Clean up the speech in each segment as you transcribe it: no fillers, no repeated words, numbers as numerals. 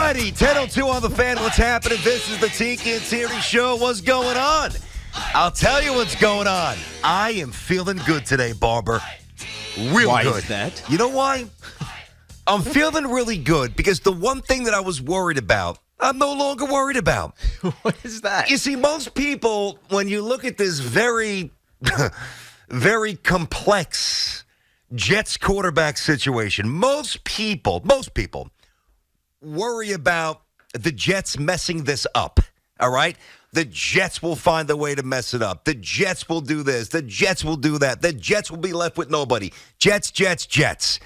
righty, 10:02 on the fan. What's happening? This is the Tiki and Tierney Show. What's going on? I'll tell you what's going on. I am feeling good today, Barber. Real why good. Why is that? You know why? I'm feeling really good because the one thing that I was worried about, I'm no longer worried about. What is that? You see, most people, when you look at this very, very complex Jets quarterback situation, most people worry about the Jets messing this up, all right? The Jets will find a way to mess it up. The Jets will do this. The Jets will do that. The Jets will be left with nobody. Jets, Jets, Jets.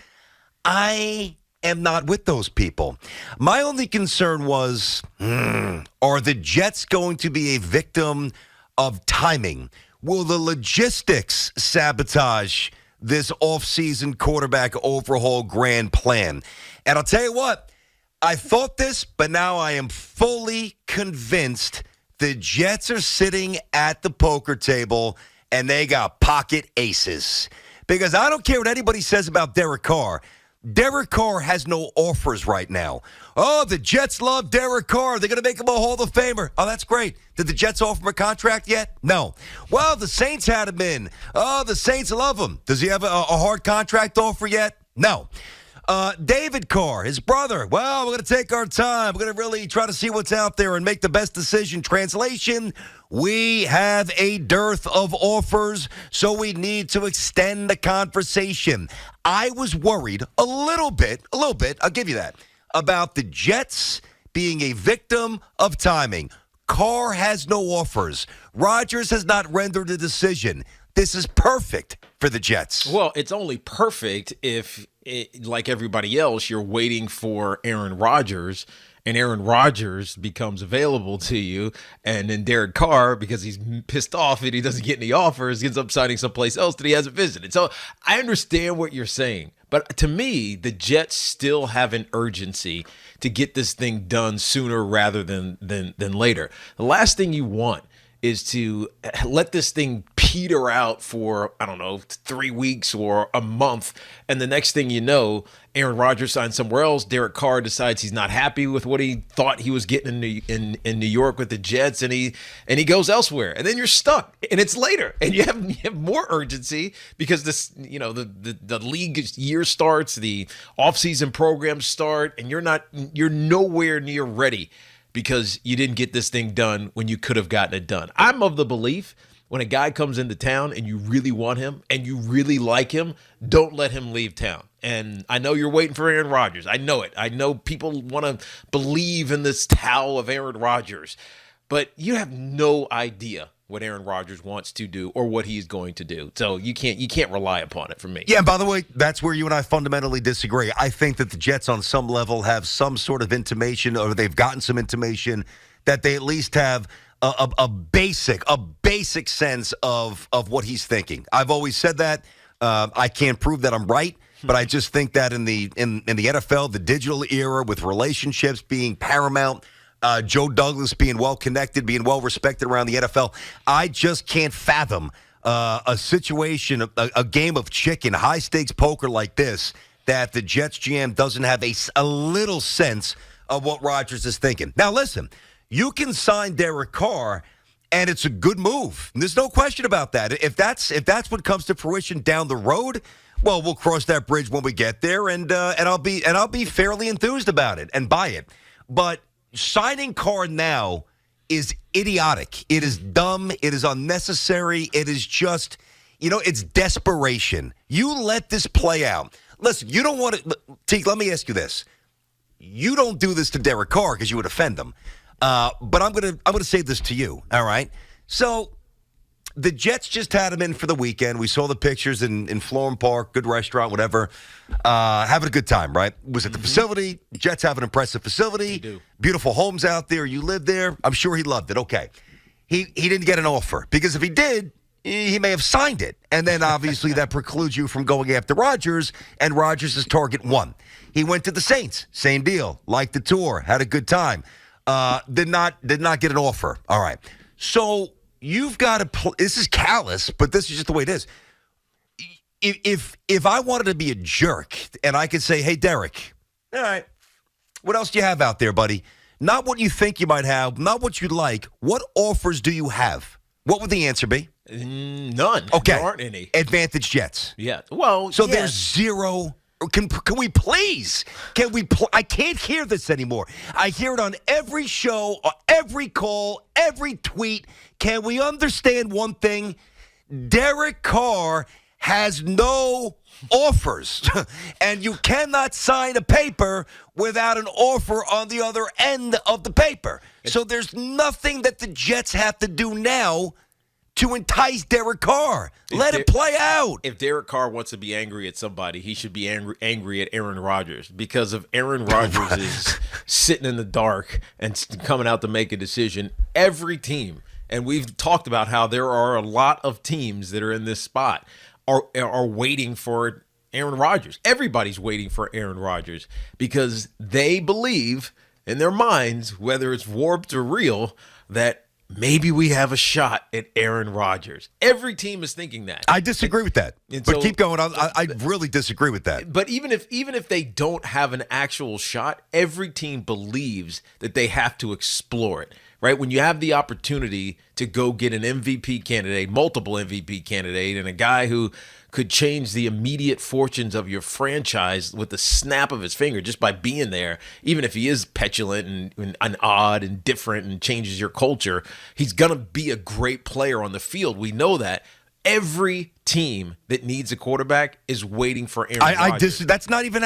I am not with those people. My only concern was, are the Jets going to be a victim of timing? Will the logistics sabotage this offseason quarterback overhaul grand plan? And I'll tell you what, I thought this, but now I am fully convinced the Jets are sitting at the poker table and they got pocket aces. Because I don't care what anybody says about Derek Carr. Derek Carr has no offers right now. Oh, the Jets love Derek Carr. They're going to make him a Hall of Famer. Oh, that's great. Did the Jets offer him a contract yet? No. Well, the Saints had him in. Oh, the Saints love him. Does he have a hard contract offer yet? No. David Carr, his brother. Well, we're going to take our time. We're going to really try to see what's out there and make the best decision. Translation, we have a dearth of offers, so we need to extend the conversation. I was worried a little bit, I'll give you that, about the Jets being a victim of timing. Carr has no offers. Rodgers has not rendered a decision. This is perfect for the Jets. Well, it's only perfect if, like everybody else, you're waiting for Aaron Rodgers, and Aaron Rodgers becomes available to you, and then Derek Carr, because he's pissed off that he doesn't get any offers, ends up signing someplace else that he hasn't visited. So I understand what you're saying, but to me, the Jets still have an urgency to get this thing done sooner rather than later. The last thing you want is to let this thing peter out for, 3 weeks or a month. And the next thing you know, Aaron Rodgers signs somewhere else. Derek Carr decides he's not happy with what he thought he was getting in New York with the Jets, and he goes elsewhere. And then you're stuck, and it's later. And you have more urgency because this, the league year starts, the offseason programs start, and you're nowhere near ready, because you didn't get this thing done when you could have gotten it done. I'm of the belief when a guy comes into town and you really want him and you really like him, don't let him leave town. And I know you're waiting for Aaron Rodgers. I know it. I know people want to believe in this towel of Aaron Rodgers, but you have no idea what Aaron Rodgers wants to do or what he's going to do. So you can't rely upon it from me. Yeah, and by the way, that's where you and I fundamentally disagree. I think that the Jets on some level have some sort of intimation, or they've gotten some intimation that they at least have a basic sense of what he's thinking. I've always said that. I can't prove that I'm right, but I just think that in the NFL, the digital era with relationships being paramount, Joe Douglas being well-connected, being well-respected around the NFL, I just can't fathom a situation, a game of chicken, high-stakes poker like this, that the Jets GM doesn't have a little sense of what Rodgers is thinking. Now, listen, you can sign Derek Carr, and it's a good move. There's no question about that. If that's what comes to fruition down the road, well, we'll cross that bridge when we get there, and I'll be fairly enthused about it and buy it. But signing Carr now is idiotic. It is dumb. It is unnecessary. It is just, it's desperation. You let this play out. Listen, you don't want to. Teague, let me ask you this. You don't do this to Derek Carr because you would offend him. But I'm gonna say this to you. All right. So the Jets just had him in for the weekend. We saw the pictures in Florham Park, good restaurant, whatever. Having a good time, right? Was at the facility. Jets have an impressive facility. They do. Beautiful homes out there. You live there. I'm sure he loved it. Okay. He didn't get an offer, because if he did, he may have signed it. And then obviously that precludes you from going after Rodgers, and Rodgers is target one. He went to the Saints. Same deal. Liked the tour. Had a good time. Did not get an offer. All right. So you've got to this is callous, but this is just the way it is. If I wanted to be a jerk and I could say, hey, Derek, all right, What else do you have out there, buddy? Not what you think you might have, not what you'd like. What offers do you have? What would the answer be? None. Okay. There aren't any. Advantage Jets. Yeah. Well, So yeah. there's zero. Can we please? Can we? I can't hear this anymore. I hear it on every show, every call, every tweet. Can we understand one thing? Derek Carr has no offers, and you cannot sign a paper without an offer on the other end of the paper. So there's nothing that the Jets have to do now to entice Derek Carr. Let it play out. If Derek Carr wants to be angry at somebody, he should be angry at Aaron Rodgers, because if Aaron Rodgers is sitting in the dark and coming out to make a decision, every team, and we've talked about how there are a lot of teams that are in this spot, are waiting for Aaron Rodgers. Everybody's waiting for Aaron Rodgers because they believe in their minds, whether it's warped or real, that maybe we have a shot at Aaron Rodgers. Every team is thinking that. I disagree with that. But so, keep going. I really disagree with that. But even if they don't have an actual shot, every team believes that they have to explore it. Right? When you have the opportunity to go get an MVP candidate, multiple MVP candidate, and a guy who could change the immediate fortunes of your franchise with the snap of his finger just by being there, even if he is petulant and odd and different and changes your culture, he's going to be a great player on the field. We know that. Every team that needs a quarterback is waiting for Aaron Rodgers. That's not even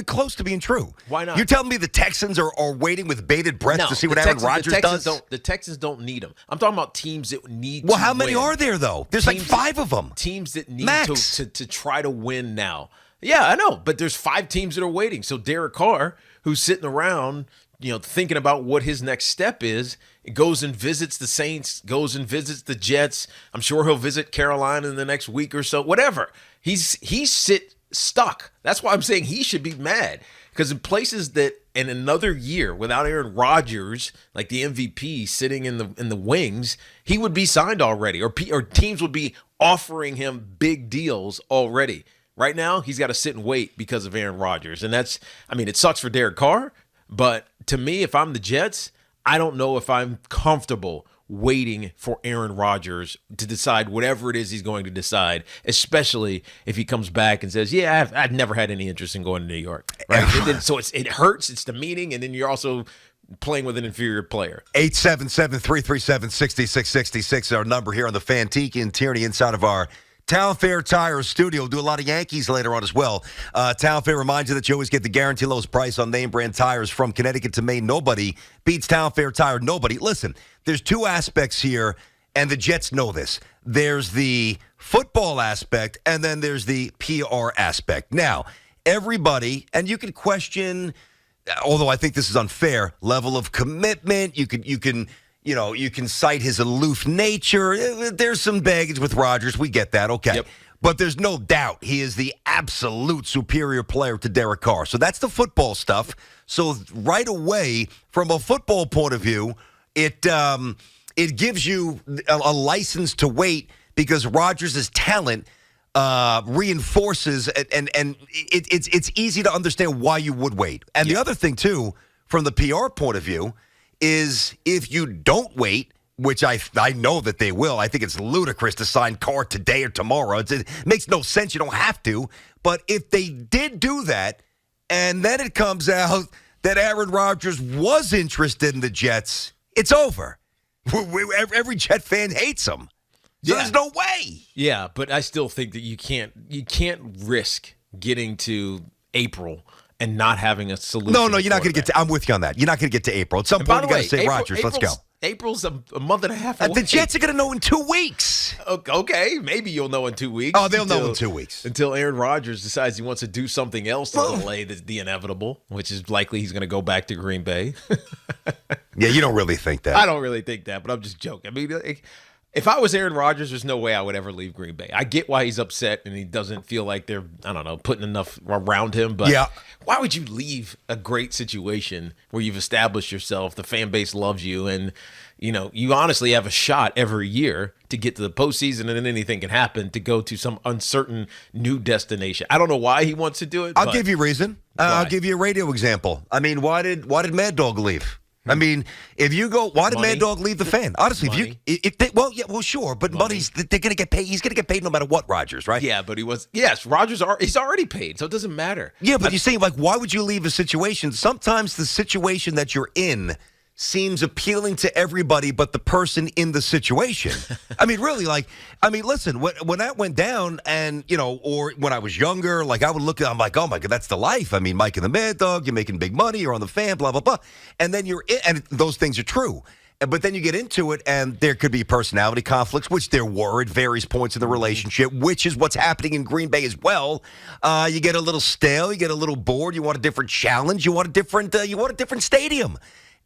close to being true. Why not? You're telling me the Texans are waiting with bated breath to see what Aaron Rodgers does? The Texans don't need him. I'm talking about teams that need to Well, how many win. are there, though? There's like 5 of them. Teams that need Max. to try to win now. Yeah, I know, but there's 5 teams that are waiting. So Derek Carr, who's sitting around, thinking about what his next step is, goes and visits the Saints, goes and visits the Jets. I'm sure he'll visit Carolina in the next week or so. Whatever. He's stuck. That's why I'm saying he should be mad, because in places that in another year without Aaron Rodgers, like the MVP sitting in the wings, he would be signed already, or teams would be offering him big deals already. Right now, he's got to sit and wait because of Aaron Rodgers, and it sucks for Derek Carr. But to me, if I'm the Jets, I don't know if I'm comfortable waiting for Aaron Rodgers to decide whatever it is he's going to decide, especially if he comes back and says, yeah, I've never had any interest in going to New York. Right? So it hurts. It's demeaning. And then you're also playing with an inferior player. 877-337-6666 is our number here on the Fan. Tiki and Tierney inside of our Town Fair Tire Studio. We'll do a lot of Yankees later on as well. Town Fair reminds you that you always get the guarantee lowest price on name brand tires from Connecticut to Maine. Nobody beats Town Fair Tire. Nobody. Listen, there's 2 aspects here, and the Jets know this. There's the football aspect, and then there's the PR aspect. Now, everybody, and you can question, although I think this is unfair, level of commitment. You can cite his aloof nature. There's some baggage with Rodgers. We get that. Okay. Yep. But there's no doubt he is the absolute superior player to Derek Carr. So that's the football stuff. So right away, from a football point of view, it gives you a license to wait because Rodgers' talent reinforces, and it's easy to understand why you would wait. And the other thing, too, from the PR point of view, is if you don't wait, which I know that they will. I think it's ludicrous to sign Carr today or tomorrow. It makes no sense. You don't have to. But if they did do that, and then it comes out that Aaron Rodgers was interested in the Jets, it's over. Every Jet fan hates him. So there's no way. Yeah, but I still think that you can't risk getting to April and not having a solution. No, you're not going to get to. I'm with you on that. You're not going to get to April. At some point, you got to say, Rodgers, let's go. April's a month and a half away. The Jets are going to know in 2 weeks. Okay, maybe you'll know in 2 weeks. Oh, they'll know in 2 weeks. Until Aaron Rodgers decides he wants to do something else to delay the inevitable, which is likely he's going to go back to Green Bay. Yeah, you don't really think that. I don't really think that, but I'm just joking. I mean, If I was Aaron Rodgers, there's no way I would ever leave Green Bay. I get why he's upset and he doesn't feel like they're, I don't know, putting enough around him. But why would you leave a great situation where you've established yourself, the fan base loves you, and you honestly have a shot every year to get to the postseason, and then anything can happen, to go to some uncertain new destination. I don't know why he wants to do it. I'll give you a reason. I'll give you a radio example. I mean, why did Mad Dog leave? I mean, if you go, why did Mad Dog leave the fan? Honestly, sure, but money's they're going to get paid. He's going to get paid no matter what, Rodgers, right? Yeah, but Rodgers he's already paid, so it doesn't matter. Yeah, but you're saying, like, why would you leave a situation? Sometimes the situation that you're in seems appealing to everybody but the person in the situation. I mean, really, listen, when that went down and, or when I was younger, like, I would look at it, I'm like, oh, my God, that's the life. I mean, Mike and the Mad Dog, you're making big money, you're on the fan, blah, blah, blah. And then and those things are true. But then you get into it, and there could be personality conflicts, which there were at various points in the relationship, which is what's happening in Green Bay as well. You get a little stale, you get a little bored, you want a different challenge, you want a different stadium.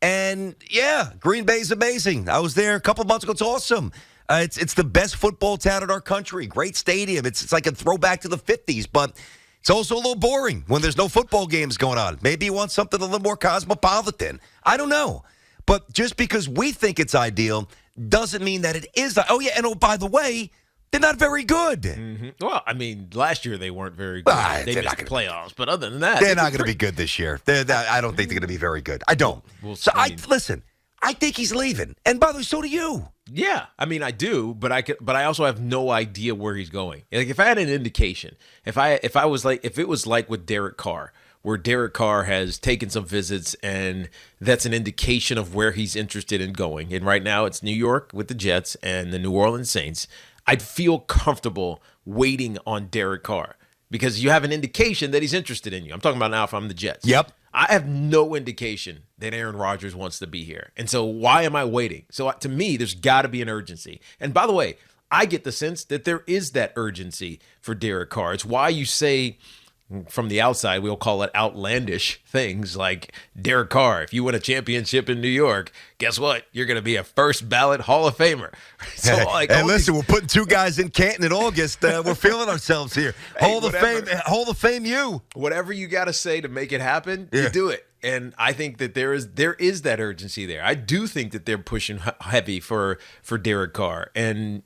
And, yeah, Green Bay's amazing. I was there a couple months ago. It's awesome. It's the best football town in our country. Great stadium. It's like a throwback to the 50s, but it's also a little boring when there's no football games going on. Maybe you want something a little more cosmopolitan. I don't know. But just because we think it's ideal doesn't mean that it is. Oh, yeah, and by the way, they're not very good. Mm-hmm. Well, I mean, last year they weren't very good. They missed the playoffs, but other than that, they're not going to be good this year. I don't think they're going to be very good. I don't. Listen. I think he's leaving, and by the way, so do you. Yeah, I mean, I do, but I also have no idea where he's going. Like, if I had an indication, if it was like with Derek Carr, where Derek Carr has taken some visits, and that's an indication of where he's interested in going. And right now, it's New York with the Jets and the New Orleans Saints. I'd feel comfortable waiting on Derek Carr because you have an indication that he's interested in you. I'm talking about now if I'm the Jets. Yep. I have no indication that Aaron Rodgers wants to be here. And so why am I waiting? So to me, there's got to be an urgency. And by the way, I get the sense that there is that urgency for Derek Carr. It's why you say, from the outside, we'll call it outlandish things like, Derek Carr, if you win a championship in New York, guess what? You're going to be a first ballot Hall of Famer. So, and listen, we're putting two guys in Canton in August. We're feeling ourselves here. Hall of Fame, you. Whatever you got to say to make it happen, you do it. And I think that there is that urgency there. I do think that they're pushing heavy for Derek Carr, and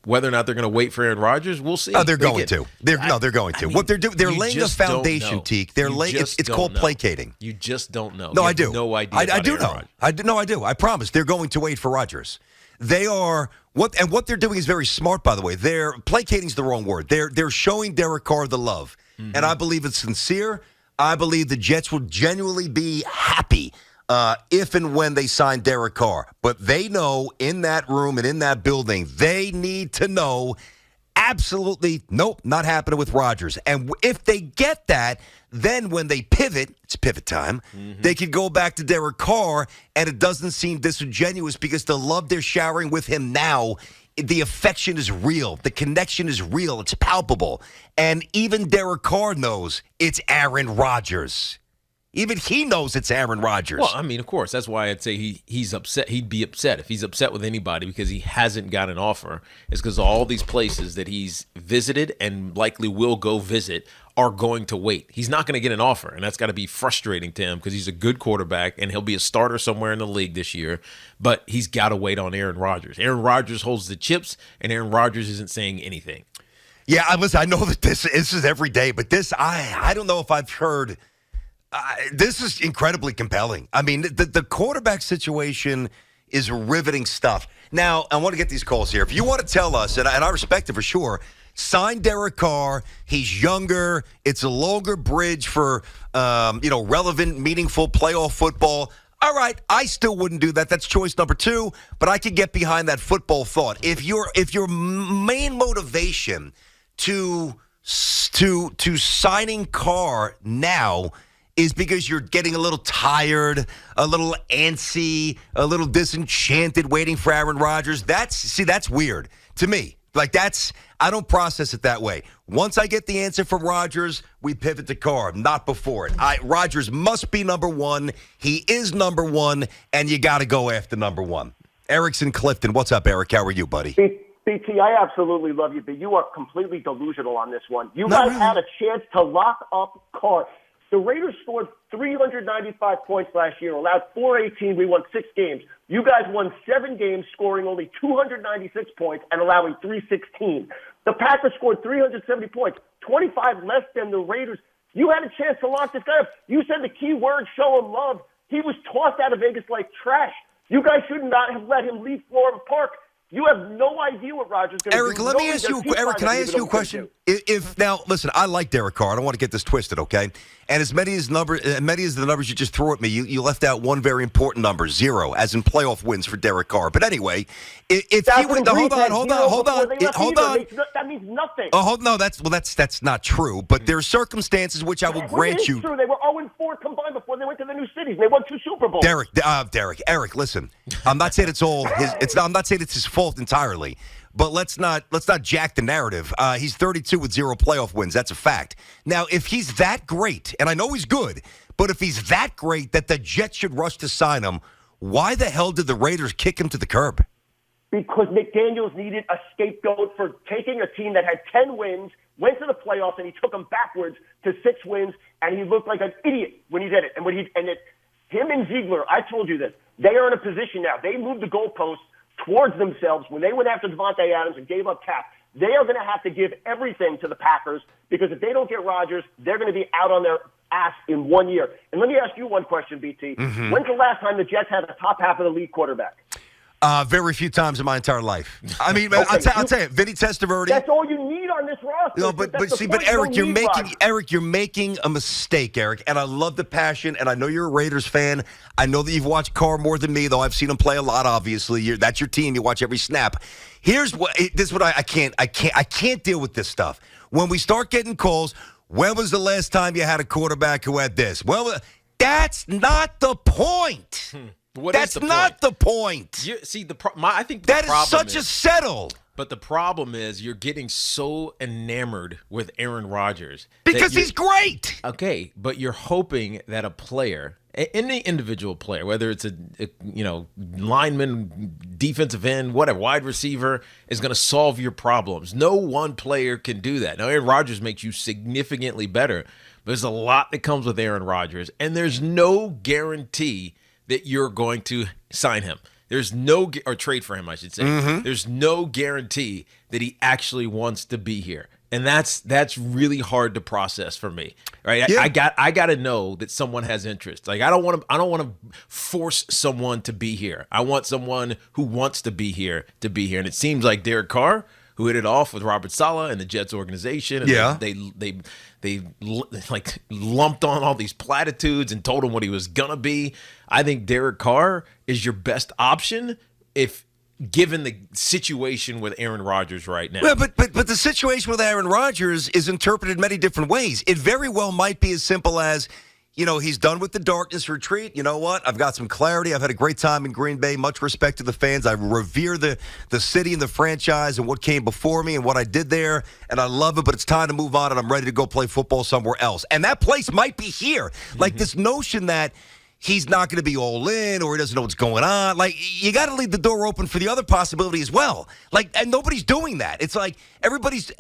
whether or not they're going to wait for Aaron Rodgers, we'll see. Oh, they're going to. They're going to. What they're doing, they're laying a foundation, Teak. They're laying. It's called placating. You just don't know. No, I do. No idea. I do know. I do. I promise. They're going to wait for Rodgers. They are what they're doing is very smart. By the way, they're placating's the wrong word. They're showing Derek Carr the love, and I believe it's sincere. I believe the Jets will genuinely be happy if and when they sign Derek Carr. But they know in that room and in that building, they need to know absolutely, nope, not happening with Rodgers. And if they get that, then when they pivot, it's pivot time, they can go back to Derek Carr, and it doesn't seem disingenuous because the love they're showering with him now, the affection is real. The connection is real. It's palpable. And even Derek Carr knows it's Aaron Rodgers. Even he knows it's Aaron Rodgers. Well, I mean, of course, that's why I'd say he's upset. He'd be upset if he's upset with anybody because he hasn't got an offer. It's because all these places that he's visited and likely will go visit are going to wait. He's not going to get an offer, and that's got to be frustrating to him because he's a good quarterback and he'll be a starter somewhere in the league this year, but he's got to wait on Aaron Rodgers. Aaron Rodgers holds the chips, and Aaron Rodgers isn't saying anything. Yeah, listen, I know that this is every day, but this, I don't know if I've heard – this is incredibly compelling. I mean, the quarterback situation is riveting stuff. Now, I want to get these calls here. If you want to tell us, and I respect it for sure, sign Derek Carr. He's younger. It's a longer bridge for, relevant, meaningful playoff football. All right, I still wouldn't do that. That's choice number 2, but I could get behind that football thought. If your main motivation to signing Carr now is because you're getting a little tired, a little antsy, a little disenchanted waiting for Aaron Rodgers, that's weird to me. Like, I don't process it that way. Once I get the answer from Rodgers, we pivot to Carr, not before it. Rodgers must be number 1. He is number 1, and you got to go after number 1. Eric's in Clifton. What's up, Eric? How are you, buddy? BT, I absolutely love you, but you are completely delusional on this one. You guys had a chance to lock up Carr. The Raiders scored 395 points last year, allowed 418. We won 6 games. You guys won 7 games, scoring only 296 points and allowing 316. The Packers scored 370 points, 25 less than the Raiders. You had a chance to lock this guy up. You said the key word, show him love. He was tossed out of Vegas like trash. You guys should not have let him leave Florida Park. You have no idea what Rodgers is going to do. Eric, let me ask you. Eric, can I ask you a question? If now, listen, I like Derek Carr. I don't want to get this twisted, okay? And as many as the numbers you just threw at me, you left out one very important number, 0, as in playoff wins for Derek Carr. But anyway, if he would hold on. That means nothing. Oh, no, that's not true. But there are circumstances which I will grant you. True. They were 0-4 combined before they went to the new cities. They won 2 Super Bowls. Eric, listen. I'm not saying it's all his. I'm not saying it's his fault entirely. But let's not jack the narrative. He's 32 with 0 playoff wins. That's a fact. Now, if he's that great, and I know he's good, but if he's that great that the Jets should rush to sign him, why the hell did the Raiders kick him to the curb? Because McDaniels needed a scapegoat for taking a team that had 10 wins, went to the playoffs, and he took them backwards to 6 wins, and he looked like an idiot when he did it. Him and Ziegler, I told you this, they are in a position now. They moved the goalposts towards themselves when they went after Devontae Adams and gave up Cap. They are going to have to give everything to the Packers because if they don't get Rodgers, they're going to be out on their ass in 1 year. And let me ask you one question, BT. Mm-hmm. When's the last time the Jets had a top half of the league quarterback? Very few times in my entire life. I mean, Okay, I'll tell you, Vinny Testaverde. That's all you need on this roster. No, but Eric, you're making a mistake, Eric. And I love the passion, and I know you're a Raiders fan. I know that you've watched Carr more than me, though. I've seen him play a lot. Obviously, that's your team. You watch every snap. This is what I can't deal with this stuff. When we start getting calls, when was the last time you had a quarterback who had this? Well, that's not the point. That's not the point. I think that is such a settle. But the problem is you're getting so enamored with Aaron Rodgers. Because he's great. Okay, but you're hoping that a player, any individual player, whether it's a lineman, defensive end, whatever, wide receiver, is going to solve your problems. No one player can do that. Now, Aaron Rodgers makes you significantly better. But there's a lot that comes with Aaron Rodgers, and there's no guarantee that you're going to sign him. There's or trade for him, I should say. Mm-hmm. There's no guarantee that he actually wants to be here. And that's really hard to process for me. Right? Yeah. I got to know that someone has interest. Like I don't want to force someone to be here. I want someone who wants to be here. And it seems like Derek Carr, who hit it off with Robert Saleh and the Jets organization. And they like lumped on all these platitudes and told him what he was gonna be. I think Derek Carr is your best option if given the situation with Aaron Rodgers right now. Yeah, but the situation with Aaron Rodgers is interpreted many different ways. It very well might be as simple as, he's done with the darkness retreat. You know what? I've got some clarity. I've had a great time in Green Bay. Much respect to the fans. I revere the city and the franchise and what came before me and what I did there. And I love it, but it's time to move on, and I'm ready to go play football somewhere else. And that place might be here. Like this notion that he's not going to be all in or he doesn't know what's going on. Like, you got to leave the door open for the other possibility as well. Like, and nobody's doing that. It's like everybody's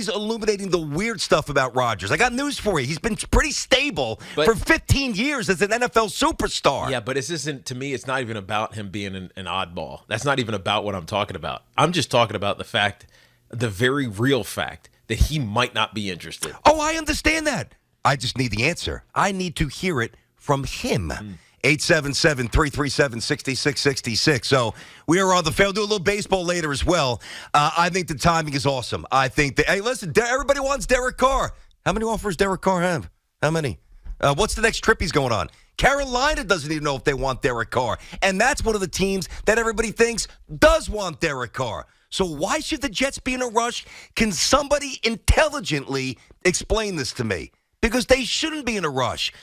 illuminating the weird stuff about Rodgers. I got news for you. He's been pretty stable for 15 years as an NFL superstar. Yeah, but to me, it's not even about him being an oddball. That's not even about what I'm talking about. I'm just talking about the very real fact that he might not be interested. Oh, I understand that. I just need the answer. I need to hear it from him. 877-337-6666. So we are on the field. Do a little baseball later as well. I think the timing is awesome. I think that, hey, listen, everybody wants Derek Carr. How many offers Derek Carr have? How many? What's the next trip he's going on? Carolina doesn't even know if they want Derek Carr. And that's one of the teams that everybody thinks does want Derek Carr. So why should the Jets be in a rush? Can somebody intelligently explain this to me? Because they shouldn't be in a rush.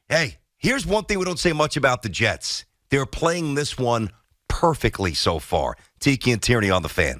Hey, here's one thing we don't say much about the Jets. They're playing this one perfectly so far. Tiki and Tierney on the Fan.